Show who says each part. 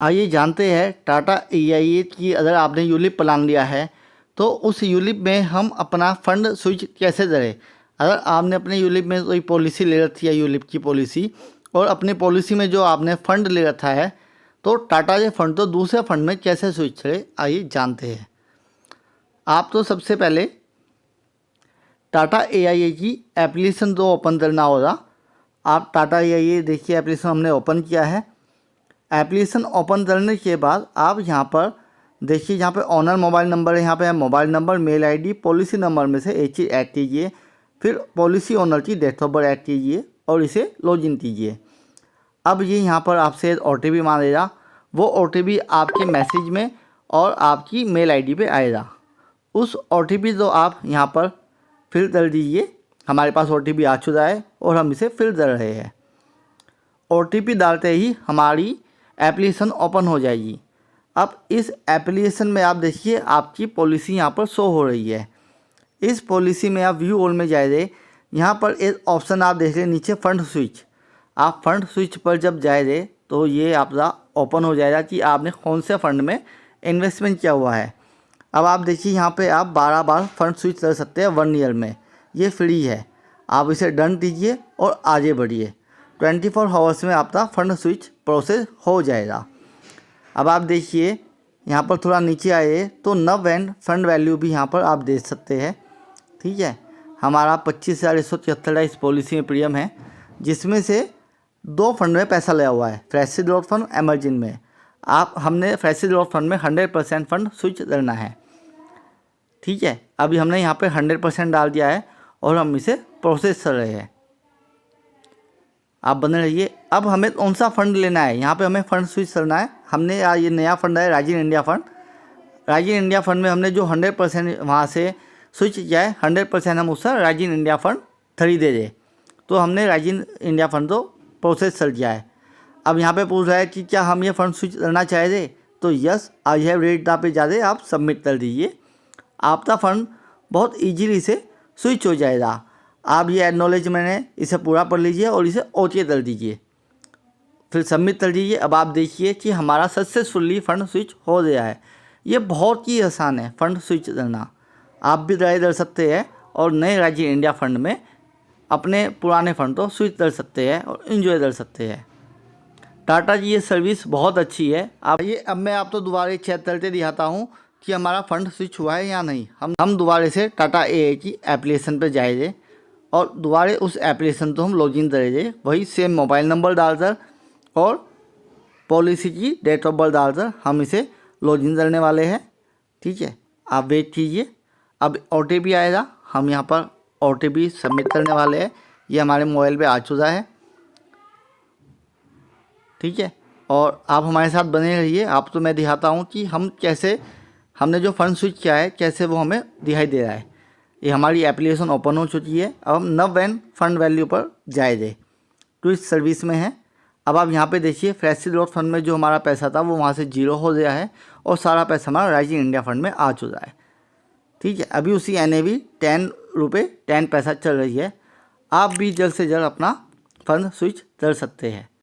Speaker 1: आइए जानते हैं टाटा AIA की अगर आपने यूलिप प्लान लिया है तो उस यूलिप में हम अपना फंड स्विच कैसे करें। अगर आपने अपने यूलिप में कोई पॉलिसी ले रखी है यूलिप की पॉलिसी, और अपनी पॉलिसी में जो आपने फ़ंड ले रखा है तो टाटा के फंड तो दूसरे फंड में कैसे स्विच करें, आइए जानते हैं। आप तो सबसे पहले टाटा AIA की एप्लीकेशन तो ओपन करना होगा। आप टाटा AIA देखिए एप्लीकेशन हमने ओपन किया है। एप्लीकेशन ओपन करने के बाद आप यहाँ पर देखिए, यहाँ पे ऑनर मोबाइल नंबर है, यहाँ पे mobile number, mail ID, policy number में से एक चीज़ ऐड कीजिए, फिर पॉलिसी ओनर की डेट ऑफ बर्थ ऐड कीजिए और इसे लॉगिन कीजिए। अब ये यहाँ पर आपसे OTP मांगेगा, वो OTP आपके मैसेज में और आपकी मेल आईडी पे आएगा। उस OTP तो आप यहाँ पर फिल कर दीजिए। हमारे पास OTP आ चुका है और हम इसे फिल कर रहे हैं। OTP डालते ही हमारी एप्लीकेशन ओपन हो जाएगी। अब इस एप्लीकेशन में आप देखिए आपकी पॉलिसी यहाँ पर शो हो रही है। इस पॉलिसी में आप व्यू ऑल में जाएंगे, यहाँ पर एक ऑप्शन आप देख रहे नीचे फंड स्विच। आप फंड स्विच पर जब जाएंगे तो ये आपका ओपन हो जाएगा कि आपने कौन से फंड में इन्वेस्टमेंट किया हुआ है। अब आप देखिए यहाँ पे आप 12 बार फंड स्विच कर सकते हैं 1 ईयर में, ये फ्री है। आप इसे डन कीजिए और आगे बढ़िए। 24 आवर्स में आपका फंड स्विच प्रोसेस हो जाएगा। अब आप देखिए यहाँ पर थोड़ा नीचे आए तो नव एंड फंड वैल्यू भी यहाँ पर आप देख सकते हैं। ठीक है, हमारा 25,173 का इस पॉलिसी में प्रीमियम है, जिसमें से 2 फंड में पैसा लिया हुआ है, फ्रेश ग्रोथ फंड, एमर्जिन में। हमने फ्रेश ग्रोथ फंड में 100% फंड स्विच करना है। ठीक है, अभी हमने यहाँ पे 100% डाल दिया है और हम इसे प्रोसेस कर रहे हैं। आप बने रहिए। अब हमें कौन सा फंड लेना है, यहाँ पे हमें फंड स्विच करना है। हमने ये नया फंड है rising India fund. Rising India fund में हमने जो 100% वहाँ से स्विच किया है, 100% हम उसका राइजिंग इंडिया फंड खरीदे थे, तो हमने राइजिंग इंडिया फंड तो प्रोसेस कर दिया है। अब यहाँ पे पूछ रहा है कि क्या हम ये फंड स्विच करना चाहे थे, तो यस आई हैव रेड पे जाते आप सबमिट कर दीजिए। आपका फंड बहुत ईजीली से स्विच हो जाएगा। आप ये एक्नॉलेजमेंट है, इसे पूरा पढ़ लीजिए और इसे ओके कर दीजिए, फिर सबमिट कर दीजिए। अब आप देखिए कि हमारा सक्सेसफुली फंड स्विच हो गया है। ये बहुत ही आसान है फंड स्विच करना। आप भी ट्राई कर सकते हैं और नए राज्य इंडिया फंड में अपने पुराने फंड को स्विच कर सकते हैं और इन्जॉय कर सकते हैं। टाटा की ये सर्विस बहुत अच्छी है। आप ये अब मैं आपको दोबारा चेक करके दिखाता हूँ कि हमारा फंड स्विच हुआ है या नहीं। हम दोबारा से टाटा AIA की एप्लीकेशन पर जाएंगे और दोबारा उस एप्लीकेशन तो हम लॉगिन करेंगे, वही सेम मोबाइल नंबर डालकर और पॉलिसी की डेट ऑफ बर्थ डालकर हम इसे लॉगिन करने वाले हैं। ठीक है, आप वेट कीजिए। अब OTP आएगा, हम यहाँ पर OTP सबमिट करने वाले हैं। ये हमारे मोबाइल पे आ चुका है। ठीक है, और आप हमारे साथ बने रहिए। आप तो मैं दिखाता हूँ कि हम कैसे हमने जो फंड स्विच किया है कैसे वो हमें दिखाई दे रहा है। ये हमारी एप्लीकेशन ओपन हो चुकी है। अब हम नव एंड फंड वैल्यू पर जाएंगे, तो इस सर्विस में है। अब आप यहाँ पे देखिए फ्रेश ग्रोथ फंड में जो हमारा पैसा था वो वहाँ से 0 हो गया है और सारा पैसा हमारा राइजिंग इंडिया फंड में आ चुका है। ठीक है, अभी उसकी NAV 10 रुपये 10 पैसा चल रही है। आप भी जल्द से जल्द अपना फंड स्विच कर सकते हैं।